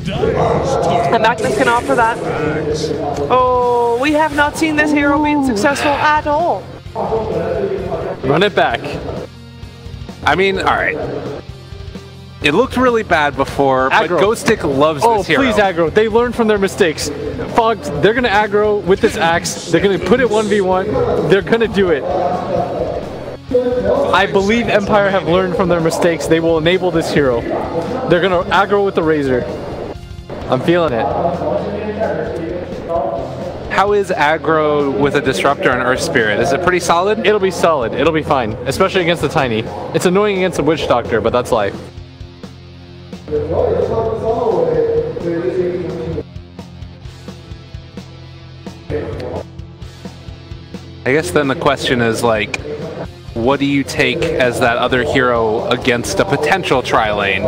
And Magnus can offer that. Oh, we have not seen this hero being successful at all. Run it back. I mean, all right. It looked really bad before, aggro. but Ghostic loves this hero. Oh, please aggro. They learned from their mistakes. Fogged, they're going to aggro with this axe. They're going to put it 1v1. They're going to do it. I believe Empire have learned from their mistakes. They will enable this hero. They're going to aggro with the Razor. I'm feeling it. How is aggro with a Disruptor and Earth Spirit? Is it pretty solid? It'll be solid. It'll be fine, especially against the Tiny. It's annoying against the Witch Doctor, but that's life. I guess then the question is, like, what do you take as that other hero against a potential tri-lane?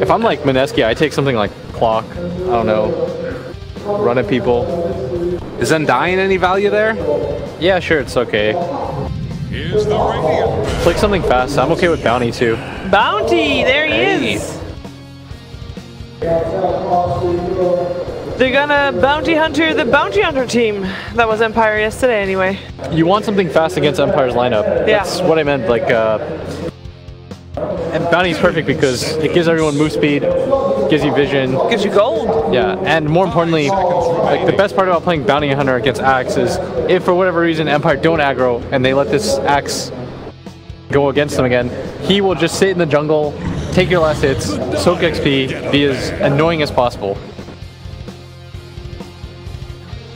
If I'm like Minesky, I take something like Clock. I don't know. Run at people. Is Undying any value there? Yeah, sure, it's okay. Click something fast. I'm okay with Bounty too. Bounty, there he is. They're gonna bounty hunter the bounty hunter team. That was Empire yesterday anyway. You want something fast against Empire's lineup. Yeah. That's what I meant, like, and Bounty's perfect because it gives everyone move speed, gives you vision. Gives you gold. Yeah, and more importantly, like the best part about playing Bounty Hunter against Axe is if for whatever reason Empire don't aggro and they let this Axe go against them again, he will just sit in the jungle, take your last hits, soak XP, be as annoying as possible.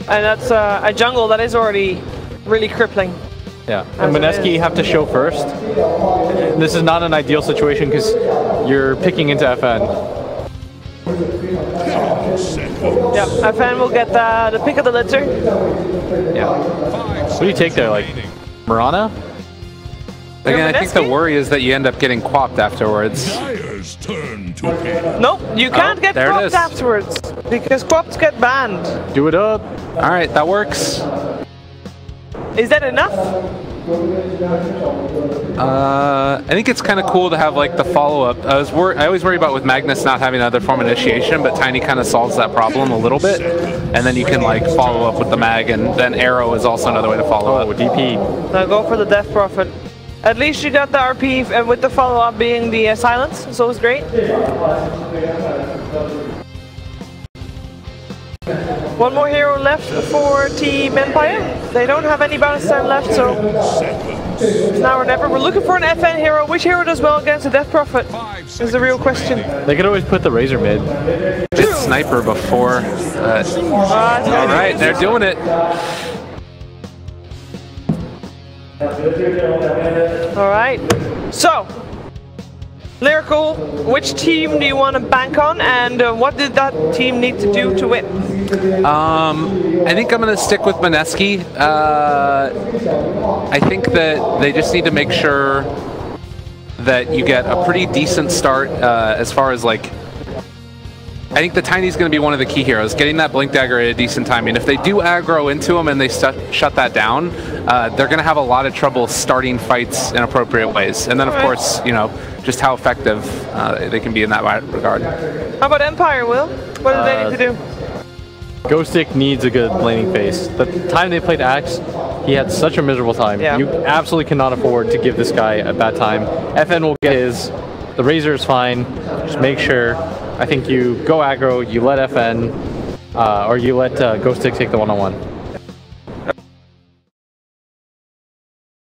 And that's a jungle that is already really crippling. Yeah, and Minesky you have to show first. This is not an ideal situation because you're picking into FN. Yeah, FN will get the pick of the litter. Yeah. What do you take there, like Mirana? Again, I think the worry is that you end up getting quapped afterwards. Nope, you can't get quapped afterwards because quaps get banned. Do it up. All right, that works. Is that enough? I think it's kind of cool to have like the follow-up. I always worry about with Magnus not having another form initiation, but Tiny kind of solves that problem a little bit. And then you can like follow up with the mag, and then Arrow is also another way to follow up. DP. Now go for the Death Prophet. At least you got the RP and with the follow-up being the silence, so it's great. One more hero left for Team Empire. They don't have any bonus time left, so it's now or never. We're looking for an FN hero. Which hero does well against the Death Prophet is the real question. They could always put the Razor mid. Did Sniper before. All right, they're doing it. All right, so Lyrical, which team do you want to bank on, and what did that team need to do to win? I think I'm going to stick with Minesky. I think that they just need to make sure that you get a pretty decent start as far as like. I think the Tiny's going to be one of the key heroes, getting that Blink Dagger at a decent time. And if they do aggro into him and they shut that down, they're going to have a lot of trouble starting fights in appropriate ways. And then, of course, you know, just how effective they can be in that regard. How about Empire, Will? What do they need to do? Ghostic needs a good laning phase. The time they played Axe, he had such a miserable time. Yeah. You absolutely cannot afford to give this guy a bad time. FN will get his. The Razor is fine. Just make sure. I think you go aggro, you let FN, or you let Ghostic take the one-on-one.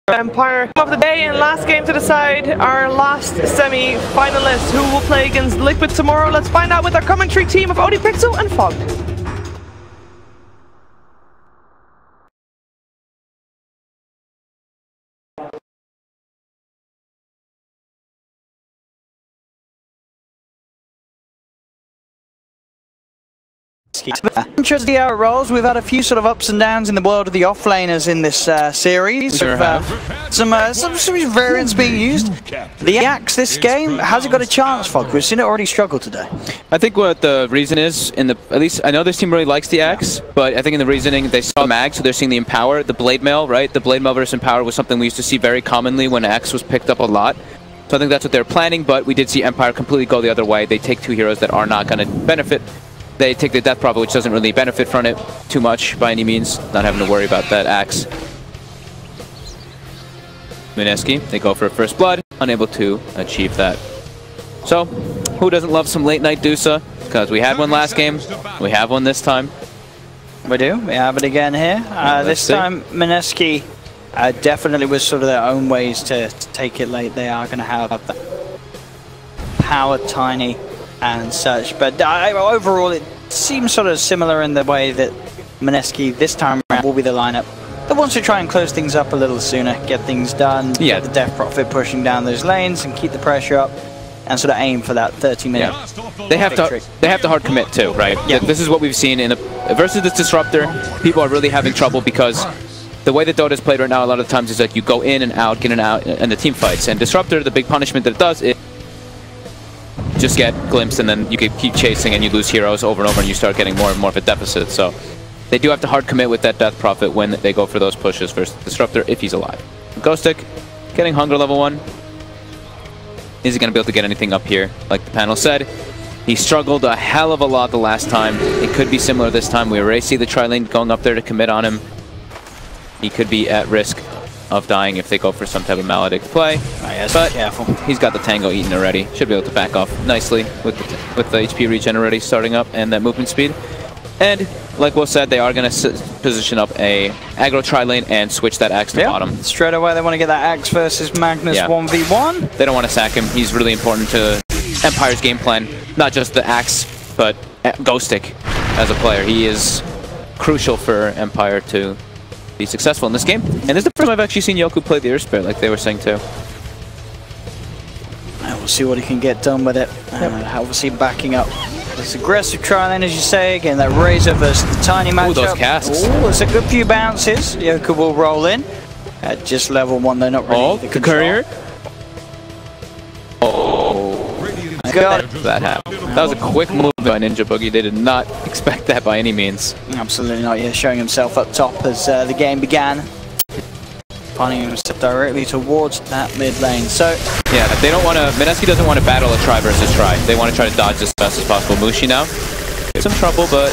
Empire of the day and last game to decide our last semi-finalist who will play against Liquid tomorrow. Let's find out with our commentary team of ODPixel and Fog. Interesting how it rolls. We've had a few sort of ups and downs in the world of the offlaners in this series. Sure some variants being used. The Axe this game, has it got a chance, Fog? We've seen it already struggle today. I think what the reason is, at least I know this team really likes the Axe, but I think in the reasoning they saw Mag, so they're seeing the Empower, the Blade Mail, right? The Blade Mail versus Empower was something we used to see very commonly when Axe was picked up a lot. So I think that's what they're planning, but we did see Empire completely go the other way. They take two heroes that are not going to benefit. They take the Death Prophet, which doesn't really benefit from it too much by any means. Not having to worry about that axe. Minesky, they go for a First Blood, unable to achieve that. So, who doesn't love some late night Dusa? Because we had one last game, we have one this time. We do, we have it again here. This time, Minesky definitely with sort of their own ways to take it late. They are going to have that power tiny and such. But overall, it seems sort of similar in the way that Minesky this time around will be the lineup that wants to try and close things up a little sooner, get things done, get the Death Prophet pushing down those lanes and keep the pressure up and sort of aim for that 30-minute They have to hard commit too, right? Yeah. This is what we've seen in versus this Disruptor. People are really having trouble because the way that Dota is played right now a lot of times is that you go in and out, get in and out, and the team fights. And Disruptor, the big punishment that it does is just get glimpsed and then you can keep chasing and you lose heroes over and over and you start getting more and more of a deficit. So they do have to hard commit with that Death Prophet when they go for those pushes versus Disruptor if he's alive. Ghostic getting Hunger level 1. Is he going to be able to get anything up here? Like the panel said, he struggled a hell of a lot the last time. It could be similar this time. We already see the tri-lane going up there to commit on him. He could be at risk of dying if they go for some type of Maledict play. But careful. He's got the Tango eaten already. Should be able to back off nicely with the HP regen already starting up and that movement speed. And like Will said, they are going to position up a aggro tri-lane and switch that axe to bottom. Straight away they want to get that axe versus Magnus 1v1. They don't want to sack him. He's really important to Empire's game plan. Not just the axe, but Ghostic as a player. He is crucial for Empire to be successful in this game. And this is the first time I've actually seen Yoku play the Earth Spirit, like they were saying too. And we'll see what he can get done with it. Obviously backing up this aggressive tri-lane, as you say, again, that Razor versus the tiny matchup. Those casks. Ooh, it's a good few bounces. Yoku will roll in. At just level 1, they're not really the courier. Got it. That happened. That was a quick move by Ninja Boogie. They did not expect that by any means. Absolutely not. Yeah, showing himself up top as the game began. Finding himself directly towards that mid lane. So yeah, they don't want to. Minesky doesn't want to battle a try versus try. They want to try to dodge as best as possible. Mushi now, some trouble, but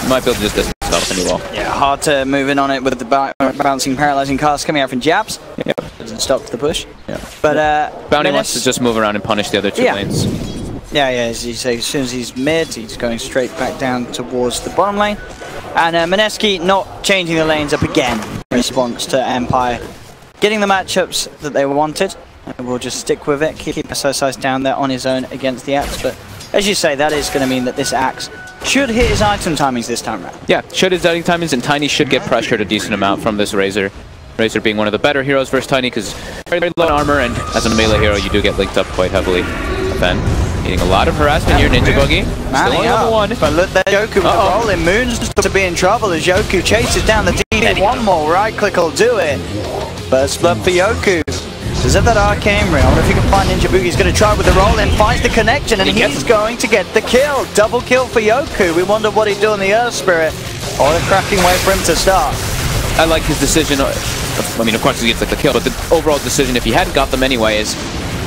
might be able to just distance himself pretty well. Yeah, hard to move in on it with the bouncing, paralyzing cast coming out from jabs. Yeah, doesn't stop the push. Yeah, but Bounty wants to just move around and punish the other two lanes. Yeah, as you say, as soon as he's mid, he's going straight back down towards the bottom lane. And Minesky not changing the lanes up again in response to Empire getting the matchups that they wanted. And we'll just stick with it, keep SSI's down there on his own against the axe. But as you say, that is going to mean that this axe should hit his item timings this time around. Yeah, should his item timings, and Tiny should get pressured a decent amount from this Razor. Razor being one of the better heroes versus Tiny because very low on armor, and as a melee hero, you do get linked up quite heavily. Ben, getting a lot of harassment here, Ninja Boogie. Still on level 1. But look there, Yoku with the rolling moons to be in trouble as Yoku chases down the team. One more right click will do it. First blood for Yoku. Does have that arcane ring. I wonder if you can find Ninja Boogie. He's going to try with the roll in, finds the connection, and he's going to get the kill. Double kill for Yoku. We wonder what he'd do in the Earth Spirit. Or a cracking way for him to start. I like his decision. I mean, of course he gets like the kill, but the overall decision, if he hadn't got them anyway, is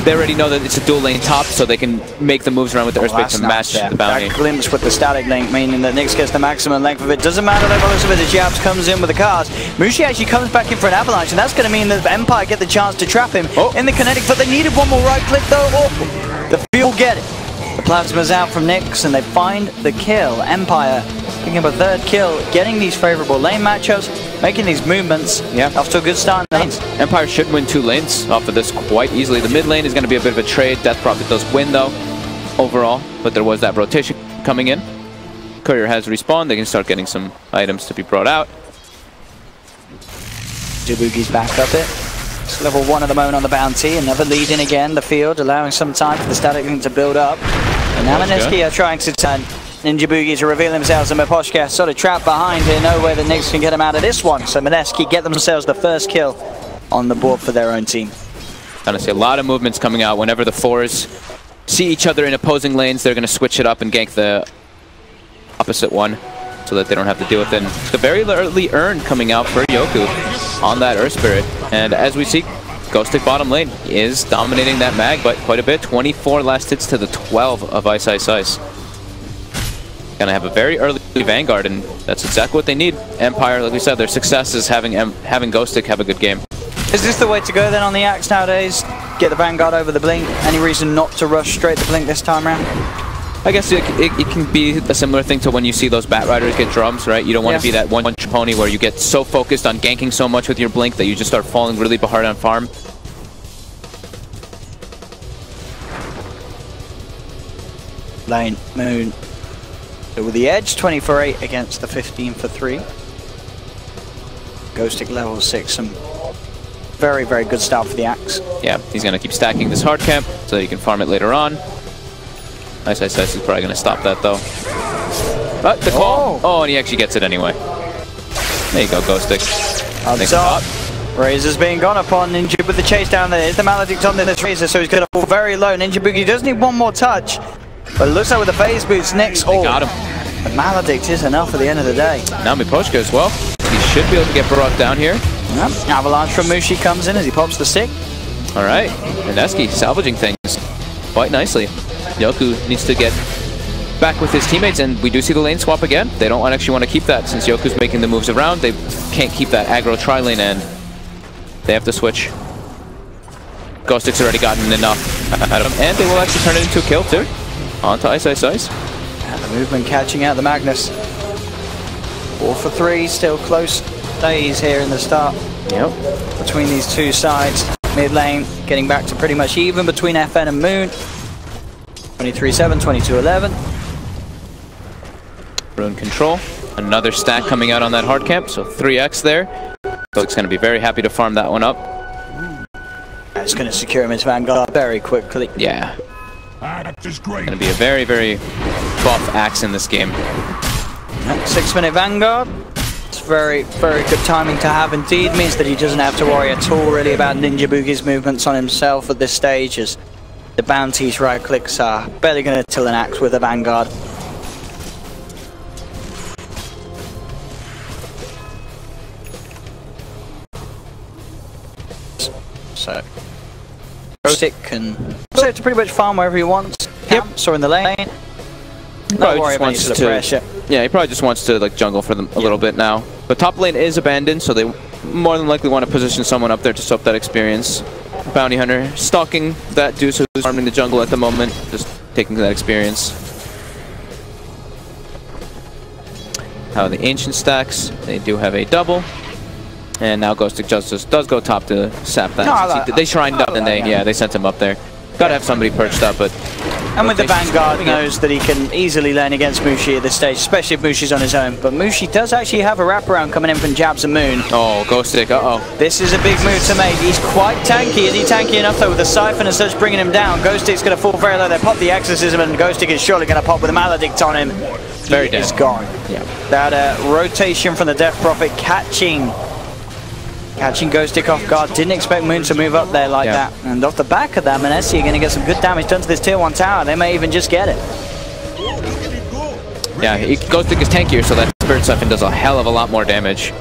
they already know that it's a dual lane top, so they can make the moves around with the Earth Spirit to match the bounty. That glimpse with the static link, meaning that Nyx gets the maximum length of it. Doesn't matter though, Elizabeth, as Jabs comes in with the cars. Mushi actually comes back in for an avalanche, and that's going to mean that Empire get the chance to trap him in the kinetic, but they needed one more right click though. The field will get it. The plasma's out from Nyx, and they find the kill. Empire picking up a third kill, getting these favorable lane matchups, making these movements. Yeah, off to a good start in the lanes. Empire should win 2 lanes off of this quite easily. The mid lane is going to be a bit of a trade. Death Prophet does win though, overall, but there was that rotation coming in. Courier has respawned. They can start getting some items to be brought out. Jabugi's back up it. It's level 1 at the moment on the bounty. Another lead in again, the field, allowing some time for the static link to build up. And now Minesky are trying to turn Ninja Boogie to reveal themselves, and Miposhka sort of trapped behind here. No way the Nyx can get him out of this one. So Minesky get themselves the first kill on the board for their own team. Gonna see a lot of movements coming out. Whenever the 4s see each other in opposing lanes, they're gonna switch it up and gank the opposite one so that they don't have to deal with it. And the very early earn coming out for Yoku on that Earth Spirit. And as we see, Ghostic bottom lane is dominating that mag, but quite a bit. 24 last hits to the 12 of Ice Ice Ice. Gonna have a very early Vanguard, and that's exactly what they need. Empire, like we said, their success is having Ghostic have a good game. Is this the way to go then on the Axe nowadays? Get the Vanguard over the Blink? Any reason not to rush straight the Blink this time around? I guess it can be a similar thing to when you see those Bat Riders get drums, right? You don't want to be that one pony where you get so focused on ganking so much with your Blink that you just start falling really hard on farm. Lane, Moon. So with the edge, 20 for 8 against the 15 for 3. Ghostic level 6, some very, very good start for the Axe. Yeah, he's going to keep stacking this hard camp so he can farm it later on. Ice Ice Ice is probably going to stop that though. But the call. Oh, and he actually gets it anyway. There you go, Ghostic. Up top. Razor's being gone upon. Ninja with the chase down there. Is the Maledict on this Razor, so he's going to fall very low. Ninja Boogie does need one more touch. But it looks like with the phase boots next. They got him. The Maledict is enough at the end of the day. Now Miposhka as well. He should be able to get brought down here. Yep. Avalanche from Mushi comes in as he pops the stick. All right. Minesky salvaging things quite nicely. Yoku needs to get back with his teammates, and we do see the lane swap again. They don't actually want to keep that since Yoku's making the moves around. They can't keep that aggro tri-lane, and they have to switch. Ghostic's already gotten enough out of him, and they will actually turn it into a kill too. On to Ice Ice Ice. And the movement catching out the Magnus. 4 for 3, still close days here in the start. Yep. Between these two sides. Mid lane getting back to pretty much even between FN and Moon. 23-7, 22-11. Rune control. Another stack coming out on that hard camp, so 3x there. Ghostic's going to be very happy to farm that one up. That's going to secure him his Vanguard very quickly. Yeah. Going to be a very, very buff Axe in this game. 6-minute Vanguard. It's very, very good timing to have indeed. Means that he doesn't have to worry at all really about Ninja Boogie's movements on himself at this stage, as the bounties right clicks are barely going to till an Axe with a Vanguard. So Ghostic can to pretty much farm wherever he wants. Camps or in the lane. Not worry about the pressure. Yeah, he probably just wants to like jungle for them a little bit now. But top lane is abandoned, so they more than likely want to position someone up there to soak that experience. Bounty Hunter stalking that dude who's farming the jungle at the moment, just taking that experience. How the Ancient stacks, they do have a double. And now Ghostic Justice does go top to sap that. They shrined up and they sent him up there. Gotta have somebody perched up, but... And with the Vanguard knows that he can easily lane against Mushi at this stage, especially if Mushi's on his own. But Mushi does actually have a wraparound coming in from Jabs and Moon. Oh, Ghostic, uh-oh. This is a big move to make. He's quite tanky. Is he tanky enough though with the Siphon and such bringing him down? Ghostic's going to fall very low. They pop the Exorcism and Ghostic is surely going to pop with a Maledict on him. Very dead. He's gone. Yeah. That rotation from the Death Prophet catching Ghostic off guard. Didn't expect Moon to move up there like that. And off the back of that, Minesky are going to get some good damage done to this tier 1 tower. They may even just get it. Yeah, Ghostic is tankier, so that Spirit Siphon does a hell of a lot more damage.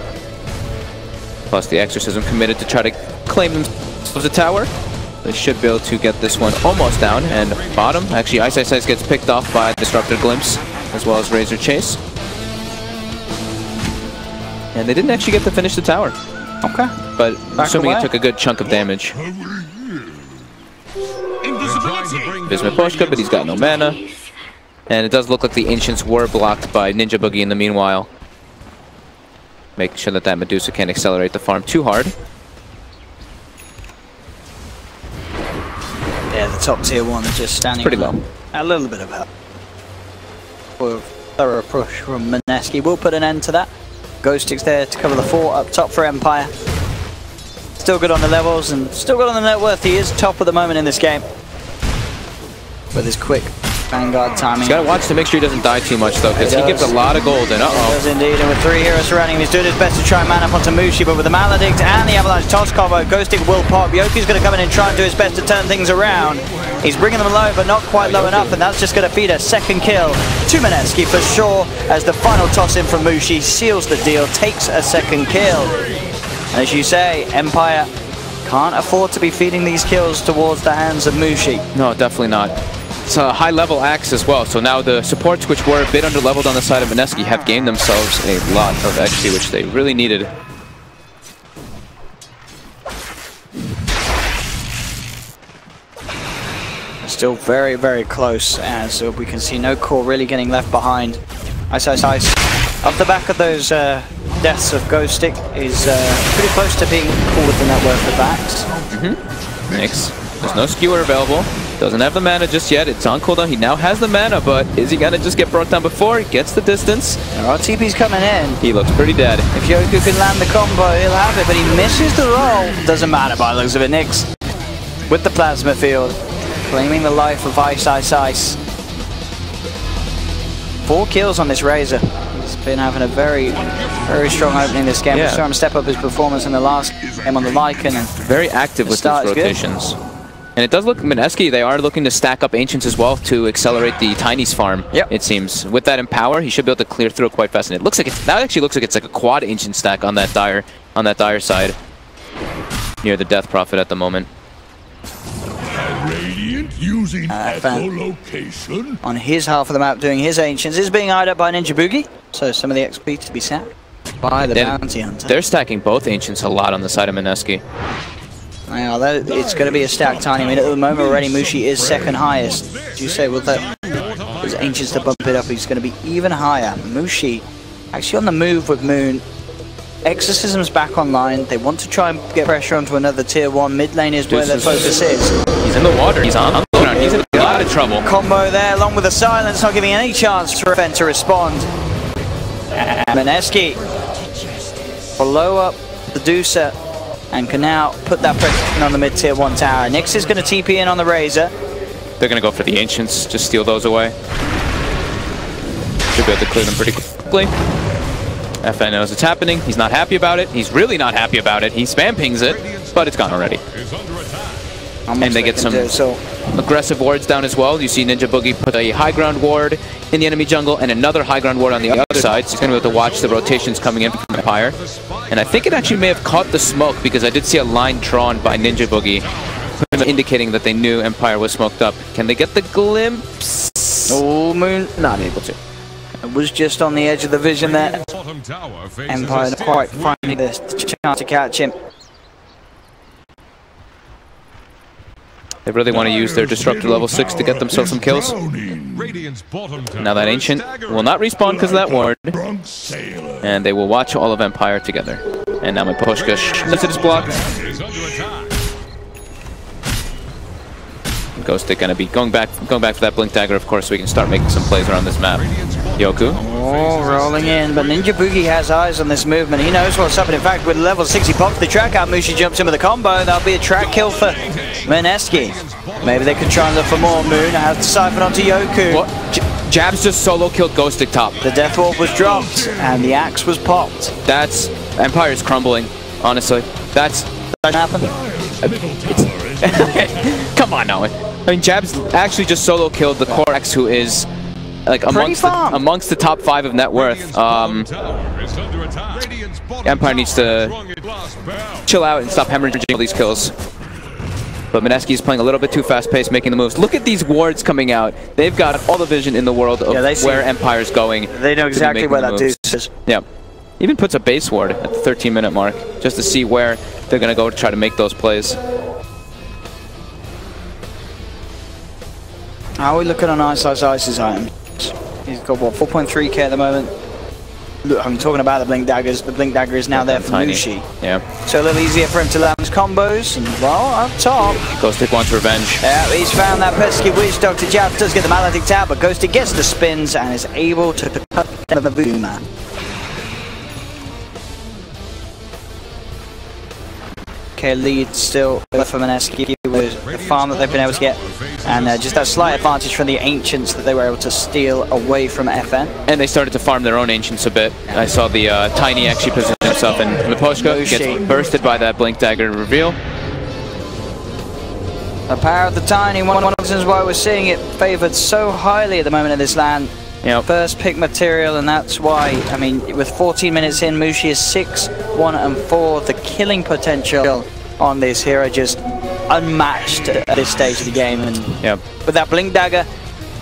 Plus the Exorcism committed to try to claim themselves the tower. They should be able to get this one almost down. And bottom, actually Ice Ice Ice gets picked off by Disruptor Glimpse, as well as Razor Chase. And they didn't actually get to finish the tower. Okay. But assuming it took a good chunk of damage. Bismuth Poshka, but he's got no mana. And it does look like the Ancients were blocked by Ninja Boogie in the meanwhile. Making sure that Medusa can't accelerate the farm too hard. Yeah, the top tier 1 is just standing pretty low. A little bit of help. For a thorough push from Minesky. We'll put an end to that. Ghostic's there to cover the 4 up top for Empire. Still good on the levels and still good on the net worth. He is top at the moment in this game. With his quick Vanguard timing. He's got to watch to make sure he doesn't die too much though, because he gives a lot of gold and He does indeed, and with 3 heroes surrounding him, he's doing his best to try and man up onto Mushi, but with the Maledict and the Avalanche toss combo, Ghostic will pop. Yoku's going to come in and try and do his best to turn things around. He's bringing them low, but not quite low enough, and that's just going to feed a second kill to Minesky for sure, as the final toss in from Mushi seals the deal, takes a second kill. And as you say, Empire Can't afford to be feeding these kills towards the hands of Mushi. No, definitely not. It's a high-level axe as well, so now the supports, which were a bit under-leveled on the side of Minesky, have gained themselves a lot of XP, which they really needed. Still very, very close, as we can see no core really getting left behind. Ice. Off the back of those deaths of Ghostic is pretty close to being called with the net worth of backs. Mix. There's no skewer available. Doesn't have the mana just yet. It's on cooldown. He now has the mana, but is he gonna just get brought down before he gets the distance? There are TPs coming in. He looks pretty dead. If Yoku can land the combo, he'll have it, but he misses the roll. Doesn't matter by the looks of it. Nyx with the plasma field, claiming the life of Ice. 4 kills on this Razor. He's been having a very, very strong opening this game. We saw him step up his performance in the last game on the Lycan. And very active with these rotations. And it does look, Minesky, they are looking to stack up Ancients as well to accelerate the Tiny's farm, it seems. With that Empower, he should be able to clear through it quite fast. And it looks like that actually looks like it's like a quad Ancient stack on that Dire side. Near the Death Prophet at the moment. Using echolocation on his half of the map doing his Ancients is being eyed up by Ninja Boogie, so some of the XP to be sapped by the Bounty Hunter. They're stacking both Ancients a lot on the side of Minesky. Well, it's going to be a stack, Tiny. I mean, at the moment already Mushi is second highest. As you say, with those Ancients to bump it up, he's going to be even higher. Mushi actually on the move with Moon. Exorcism's back online. They want to try and get pressure onto another tier 1. Mid lane is where their focus is. He's in the water. He's on the ground. He's in a lot of trouble. Combo there, along with the silence, not giving any chance for Fen to respond. And Minesky follow up the Deucer and can now put that pressure on the mid tier 1 tower. Nyx is going to TP in on the Razor. They're going to go for the Ancients, just steal those away. Should be able to clear them pretty quickly. FN knows it's happening. He's not happy about it. He's really not happy about it. He spam pings it, but it's gone already. And they get some aggressive wards down as well. You see Ninja Boogie put a high ground ward in the enemy jungle and another high ground ward on the other side. So he's going to be able to watch the rotations coming in from Empire. And I think it actually may have caught the smoke because I did see a line drawn by Ninja Boogie indicating that they knew Empire was smoked up. Can they get the glimpse? Oh, Moon, not able to. It was just on the edge of the vision there. Empire not quite finding the chance to catch him. They really want to use their Disruptor level 6 to get themselves some kills. Now that Ancient will not respawn because of that ward. And they will watch all of Empire together. And now my Miposhka shoots at his block. Ghostic gonna be going back for that Blink Dagger, of course, so we can start making some plays around this map. Yoku. Oh, rolling in, but Ninja Boogie has eyes on this movement. He knows what's up, and in fact, with level 6, he pops the track out. Mushi jumps in with a combo. That'll be a track kill for Minesky. Maybe they could try and look for more. Moon has to siphon onto Yoku. What? Jabs just solo killed Ghostic top. The Death Orb was dropped, and the axe was popped. That's... Empire's crumbling, honestly. That happened? Come on now. I mean, Jabs actually just solo killed the core X, who is like amongst the top 5 of net worth. Empire needs to chill out and stop hemorrhaging all these kills. But Minesky is playing a little bit too fast-paced, making the moves. Look at these wards coming out. They've got all the vision in the world of where Empire's going. They know exactly where that dude is. Yeah. Even puts a base ward at the 13-minute mark just to see where they're going to go to try to make those plays. How are we looking on Ice's items? He's got, what, 4.3k at the moment? Look, I'm talking about the Blink Daggers. The Blink Dagger is now there for Mushi. Yeah. So a little easier for him to land his combos. And, well, up top. Ghostic wants revenge. Yeah, he's found that pesky witch. Dr. Jab does get the Maledict out, but Ghostic gets the spins and is able to cut the boomer. Okay, lead still for Minesky with the farm that they've been able to get, and just that slight advantage from the Ancients that they were able to steal away from FN. And they started to farm their own Ancients a bit. I saw the Tiny actually position himself, and Miposhka gets bursted by that Blink Dagger reveal. The power of the Tiny, one of the reasons why we're seeing it favored so highly at the moment in this land. Yep. First pick material, and that's why, I mean, with 14 minutes in, Mushi is 6, 1, and 4. The killing potential on this hero, just unmatched at this stage of the game. And with that Blink Dagger,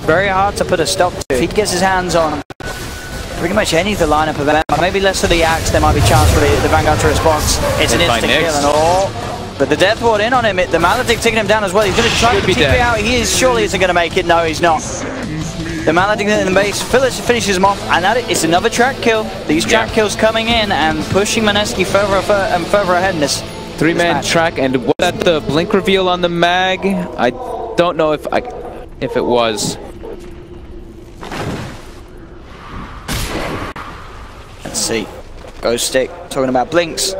very hard to put a stop to. If he gets his hands on pretty much any of the lineup of them, maybe less of the Axe, there might be a chance for the Vanguard to respond. It's an instant kill and all. But the Death Ward in on him, the Maledict taking him down as well. He's going to try to TP out. He surely isn't going to make it. No, he's not. The Maledict in the base, Phyllis finishes him off, and that is another track kill. These track kills coming in and pushing Minesky further and further ahead in this. Three-man track, and was that the blink reveal on the mag? I don't know if it was. Let's see. Ghost Stick talking about blinks.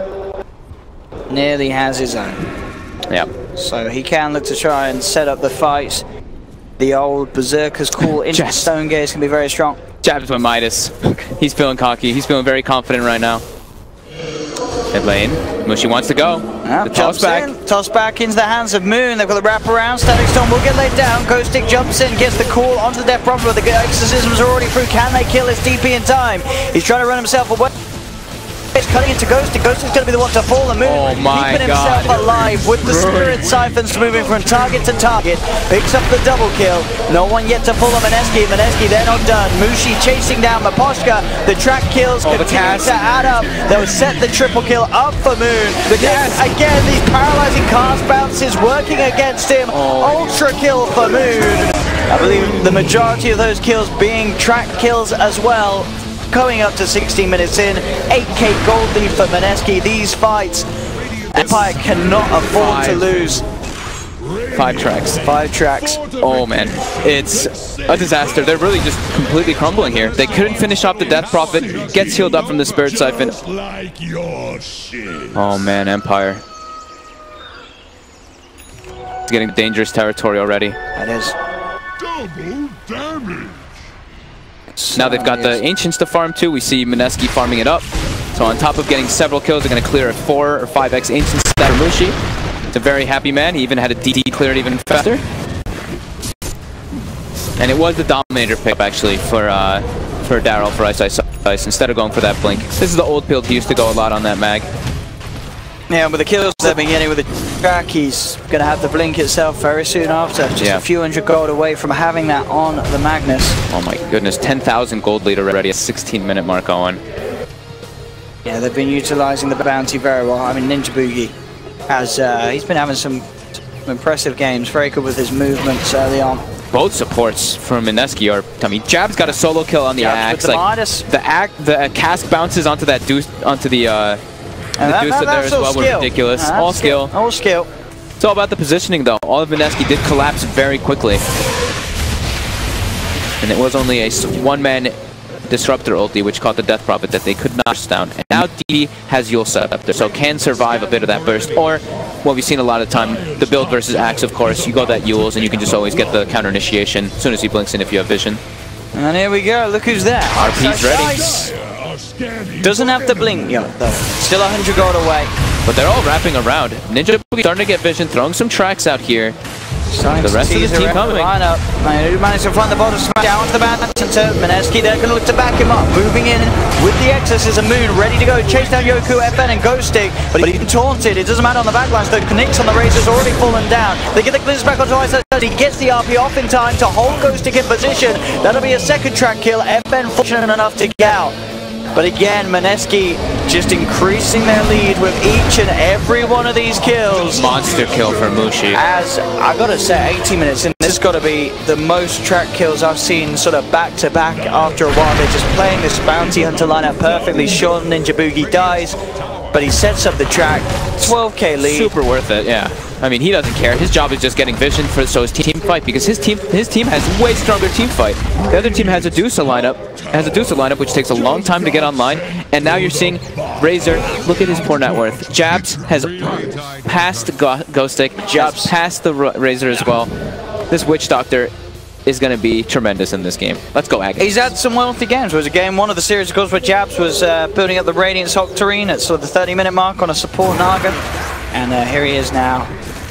Nearly has his own. Yep. So he can look to try and set up the fights. The old Berserker's call into the Stone Gaze can be very strong. Jabs with Midas. He's feeling cocky. He's feeling very confident right now. Mid lane. Mushi wants to go. The toss back. Toss back into the hands of Moon. They've got the wraparound. Static Storm will get laid down. Ghost Stick jumps in, gets the call onto the Death Prophet. The exorcisms are already through. Can they kill his DP in time? He's trying to run himself away. It's cutting into Ghost Stick. Ghost Stick's going to be the one to fall. The Moon keeping himself alive with the Spirit Siphons moving from target to target. Picks up the double kill. No one yet to pull on Minesky. Minesky, they're not done. Mushi chasing down Maposhka. The track kills continue to add up. They'll set the triple kill up for Moon. Again, these paralyzing cast bounces working against him. Ultra kill for Moon. I believe the majority of those kills being track kills as well. Going up to 16 minutes in, 8k gold lead for Minesky. These fights, Empire cannot afford to lose. 5 tracks. 5 tracks. Oh man, it's a disaster. They're really just completely crumbling here. They couldn't finish off the Death Prophet. Gets healed up from the Spirit Siphon. Oh man, Empire. It's getting dangerous territory already. It is. Double damage. Now they've got the Ancients to farm too. We see Minesky farming it up. So on top of getting several kills, they're going to clear a 4 or 5x Ancients stat for Mushi. It's a very happy man. He even had a DD cleared even faster. And it was the Dominator pick actually for Daryl for Ice instead of going for that blink. This is the old build. He used to go a lot on that mag. Yeah, with the kills they're beginning with the track, he's going to have the blink itself very soon after. Just a few hundred gold away from having that on the Magnus. Oh my goodness, 10,000 gold lead already, a 16-minute mark on. Yeah, they've been utilizing the bounty very well. I mean, Ninja Boogie has, he's been having some impressive games, very good with his movements early on. Both supports from Minesky are, I mean, Jab's got a solo kill on the Axe. The cask bounces onto that deuce, onto the deuce there as well were ridiculous. All skill. All skill. It's all about the positioning though. All of Minesky did collapse very quickly. And it was only a one-man Disruptor ulti which caught the Death Prophet that they could not burst down. And now DD has Yule set up there, so can survive a bit of that burst. Or, what we've seen a lot of the time, the build versus Axe, of course. You go that Yule's and you can just always get the counter initiation as soon as he blinks in if you have vision. And here we go, look who's there. RP's ready. Doesn't have to blink yet though. Still 100 gold away. But they're all wrapping around. Ninja Boogie starting to get vision, throwing some tracks out here. The rest of the team coming. Who managed to find the bottom smash down to the back center. Minesky, they're going to look to back him up. Moving in with the Exorcism Moon, ready to go. Chase down Yoku, FN, and Ghost Stick. But he's taunted. It doesn't matter on the backlines. The Nix on the Razor's already fallen down. They get the glitters back onto Ice. He gets the RP off in time to hold Ghost Stick in position. That'll be a second track kill. FN fortunate enough to get out. But again, Minesky just increasing their lead with each and every one of these kills. Monster kill for Mushi. As I gotta say, 18 minutes in, this has got to be the most track kills I've seen sort of back to back after a while. They're just playing this bounty hunter lineup perfectly. Sure, Ninja Boogie dies, but he sets up the track. 12k lead. Super worth it, yeah. I mean, he doesn't care. His job is just getting vision for so his team fight, because his team has way stronger team fight. The other team has a Dusa lineup, which takes a long time to get online. And now you're seeing Razor. Look at his poor net worth. Jabs has passed Ghost Stick. Jabs passed the Razor as well. This Witch Doctor is going to be tremendous in this game. Let's go, Agate. He's had some wealthy games. It was a game one of the series, of course, where Jabs was building up the Radiance Octarine at sort of the 30-minute mark on a support Naga. And here he is now.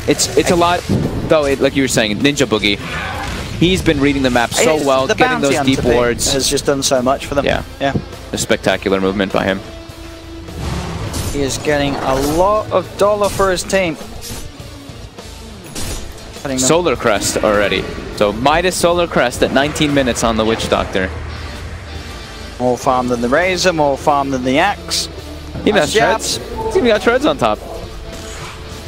It's a lot, though, like you were saying, Ninja Boogie. He's been reading the map so well, getting those deep wards. Has just done so much for them. Yeah. A spectacular movement by him. He is getting a lot of dollar for his team. Solar Crest already. So Midas Solar Crest at 19 minutes on the Witch Doctor. More farm than the Razor, more farm than the Axe. He has treads. He's even got treads on top.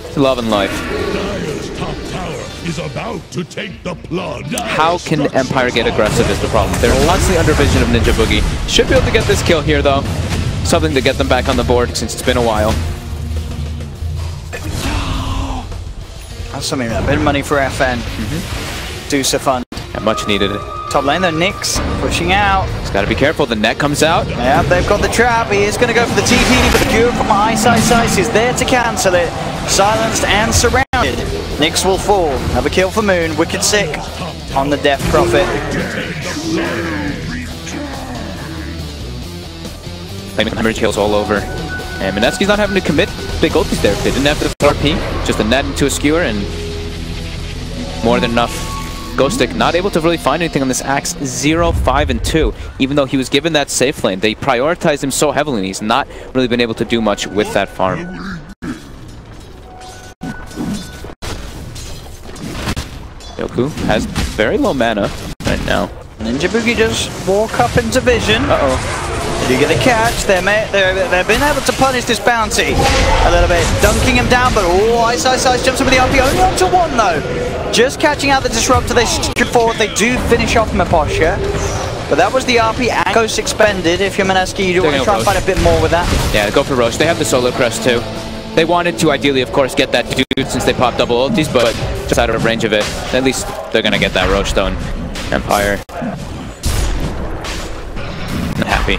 It's love and life. Dire's top tower is about to take the blood. How can Empire get aggressive is the problem. They're constantly under vision of Ninja Boogie. Should be able to get this kill here though. Something to get them back on the board since it's been a while. That's something, a bit of money for FN. Deuce fund. And much needed. Top lane though, Nyx pushing out. He's got to be careful. The net comes out. Yeah, they've got the trap. He is going to go for the TP, but the cure from Ice is there to cancel it. Silenced and surrounded. Nyx will fall. Have a kill for Moon. Wicked sick on the Death Prophet. Claiming hemorrhage kills all over. And Minesky's not having to commit big ultis there. They didn't have the RP. Just a net into a skewer and more than enough. Ghost Stick not able to really find anything on this Axe. 0, 5, and 2. Even though he was given that safe lane, they prioritized him so heavily and he's not really been able to do much with that farm. Yoku has very low mana right now. Ninja Boogie just walk up into vision. You get a catch. They've been able to punish this bounty a little bit, dunking him down, but Ice jumps in with the RP, only onto one though. Just catching out the Disruptor, they shoot forward, they do finish off Miposhka. But that was the RP and Ghost expended. If you're Minesky, you do want to try and find a bit more with that. Yeah, go for Roche. They have the Solar Crest too. They wanted to ideally, of course, get that dude since they popped double ultis, but just out of range of it. At least they're going to get that Roche Stone. Empire. Not happy.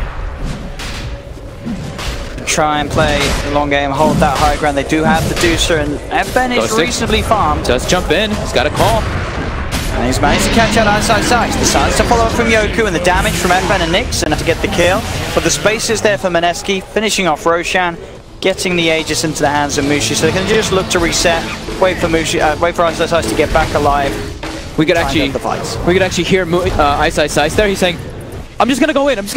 Try and play the long game, hold that high ground. They do have the Deucer, and FN is reasonably farmed. Just jump in. He's got a call. And he's managed to catch out Ice. The silence to follow up from Yoku and the damage from FN and Nyx and to get the kill. But the space is there for Minesky, finishing off Roshan, getting the Aegis into the hands of Mushi. So they can just look to reset, wait for Mushi, wait for Ice to get back alive. We could actually hear Ice there. He's saying, I'm just gonna go in,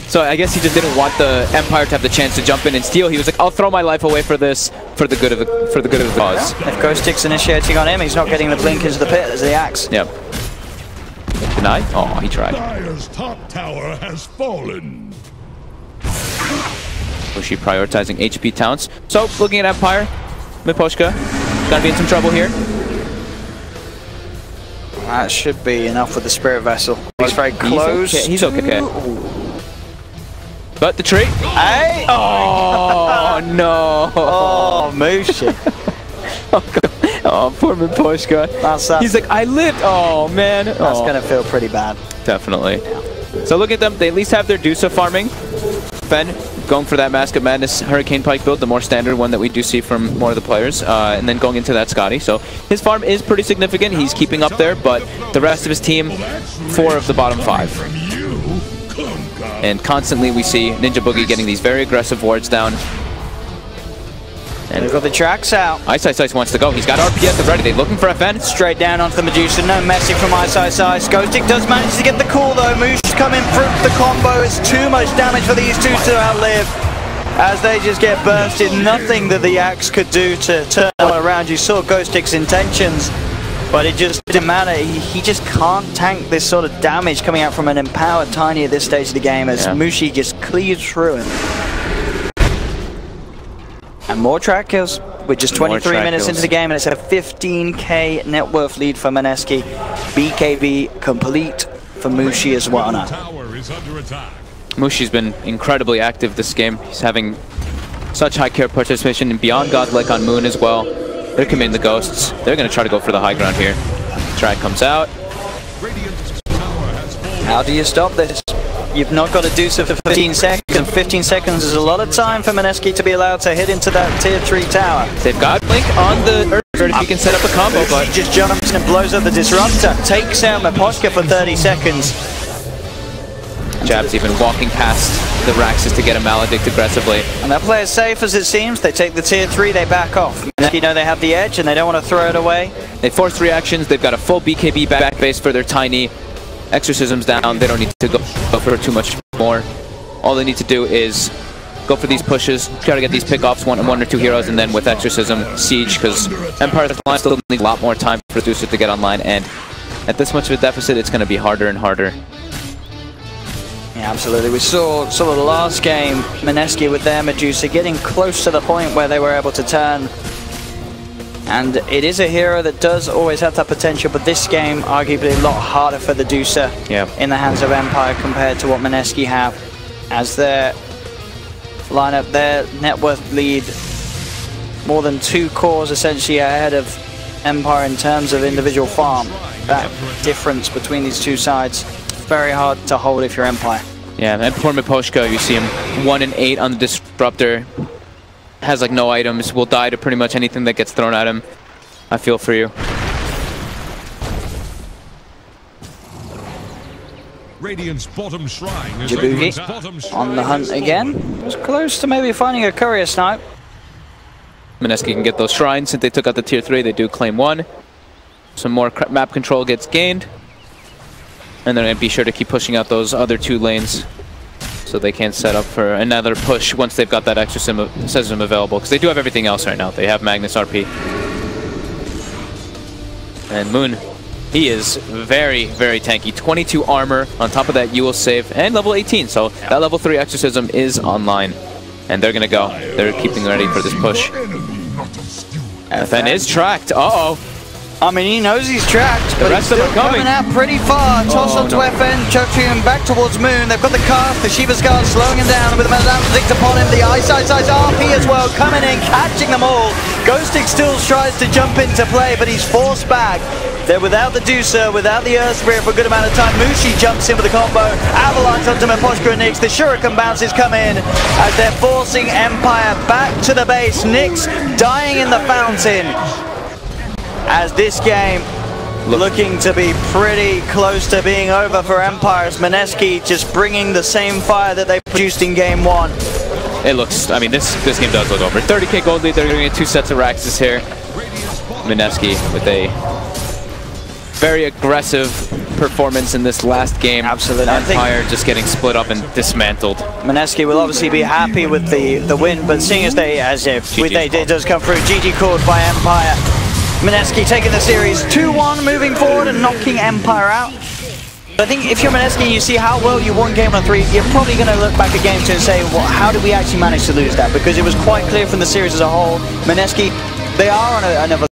So I guess he just didn't want the Empire to have the chance to jump in and steal. He was like, I'll throw my life away for this, for the good of the cause. If Ghost Stick's initiating on him, he's not getting the blink into the pit, there's the Axe. Yep. Denied? Oh, he tried. Dire's top tower has fallen. Bushi prioritizing HP towns. So, looking at Empire, Miposhka, gonna be in some trouble here. That should be enough with the Spirit Vessel. He's very close. He's okay. But the tree. Hey! Oh, no. Oh, Mushi. Oh, poor Miposhka. He's like, I lived. Oh, man. That's going to feel pretty bad. Definitely. Yeah. So look at them. They at least have their Dusa farming. Fen going for that Mask of Madness Hurricane Pike build, the more standard one that we do see from more of the players, and then going into that Scotty. So his farm is pretty significant. He's keeping up there, but the rest of his team, 4 of the bottom 5. And constantly we see Ninja Boogie getting these very aggressive wards down. And they've got the tracks out. Ice wants to go. He's got RP at the ready. They're looking for FN. Straight down onto the Medusa. No messing from Ice. Ghost Stick does manage to get the call though. Moosh coming through the combo. It's too much damage for these two to outlive. As they just get bursted. Nothing that the Axe could do to turn them around. You saw Ghost Stick's intentions, but it just didn't matter. He just can't tank this sort of damage coming out from an empowered Tiny at this stage of the game as Mushi just cleaves through him. And more track kills. We're just 23 minutes into the game, and it's a 15k net worth lead for Minesky. BKB complete for Mushi as well now. Mushi's been incredibly active this game. He's having such high care participation and beyond godlike on Moon as well. They're committing the ghosts. They're going to try to go for the high ground here. Track comes out. How do you stop this? You've not got to do so for 15 seconds, and 15 seconds is a lot of time for Minesky to be allowed to hit into that tier 3 tower. They've got Blink on the Earth if he can set up a combo, but he just jumps and blows up the Disruptor, takes out Miposhka for 30 seconds. Jab's even walking past the Raxus to get a Maledict aggressively. And that player's safe as it seems. They take the tier 3, they back off. You know they have the edge and they don't want to throw it away. They force reactions, they've got a full BKB back base for their Tiny. Exorcisms down, they don't need to go for too much more. All they need to do is go for these pushes, try to get these pickoffs, one or two heroes, and then with Exorcism, Siege, because Empire's line still needs a lot more time for Medusa to get online, and at this much of a deficit, it's going to be harder and harder. Yeah, absolutely. We saw the last game, Minesky with their Medusa getting close to the point where they were able to turn. And it is a hero that does always have that potential, but this game, arguably a lot harder for the Medusa in the hands of Empire compared to what Minesky have. As their lineup, their net worth lead more than 2 cores essentially ahead of Empire in terms of individual farm. That difference between these two sides, very hard to hold if you're Empire. Yeah, and poor Miposhka, you see him 1 in 8 on the Disruptor. Has like no items, will die to pretty much anything that gets thrown at him. I feel for you. Radiant's bottom shrine is Djibouti on the hunt again. Was close to maybe finding a courier snipe. Minesky can get those shrines. Since they took out the tier 3, they do claim 1. Some more map control gets gained. And they're going to be sure to keep pushing out those other 2 lanes so they can set up for another push once they've got that Exorcism available. Because they do have everything else right now. They have Magnus RP. And Moon, he is very, very tanky. 22 armor. On top of that, you will save. And level 18. So that level 3 Exorcism is online. And they're going to go. They're keeping ready for this push. FN is tracked. Uh-oh. I mean, he knows he's trapped, but he's still coming out pretty far. Toss onto FN, chucking him back towards Moon. They've got the cast, the Shiva's cast, slowing him down with the Mazamzik upon him. The Ice RP as well, coming in, catching them all. Ghostic still tries to jump into play, but he's forced back. They're without the Deucer, without the Earth Spirit for a good amount of time. Mushi jumps in with a combo. Avalanche onto Miposhka and Nyx. The Shuriken bounces come in as they're forcing Empire back to the base. Nyx dying in the fountain. As this game looking to be pretty close to being over for Empire, as Minesky just bringing the same fire that they produced in game 1. It looks, I mean, this game does look over. 30k gold lead, they're going to get 2 sets of Raxes here. Minesky with a very aggressive performance in this last game. Absolutely. Empire just getting split up and dismantled. Minesky will obviously be happy with the win, but seeing as it does come through, GG called by Empire. Minesky taking the series 2-1, moving forward and knocking Empire out. But I think if you're Minesky and you see how well you won game 3, you're probably going to look back at game 2 and say, well, how did we actually manage to lose that? Because it was quite clear from the series as a whole, Minesky, they are on another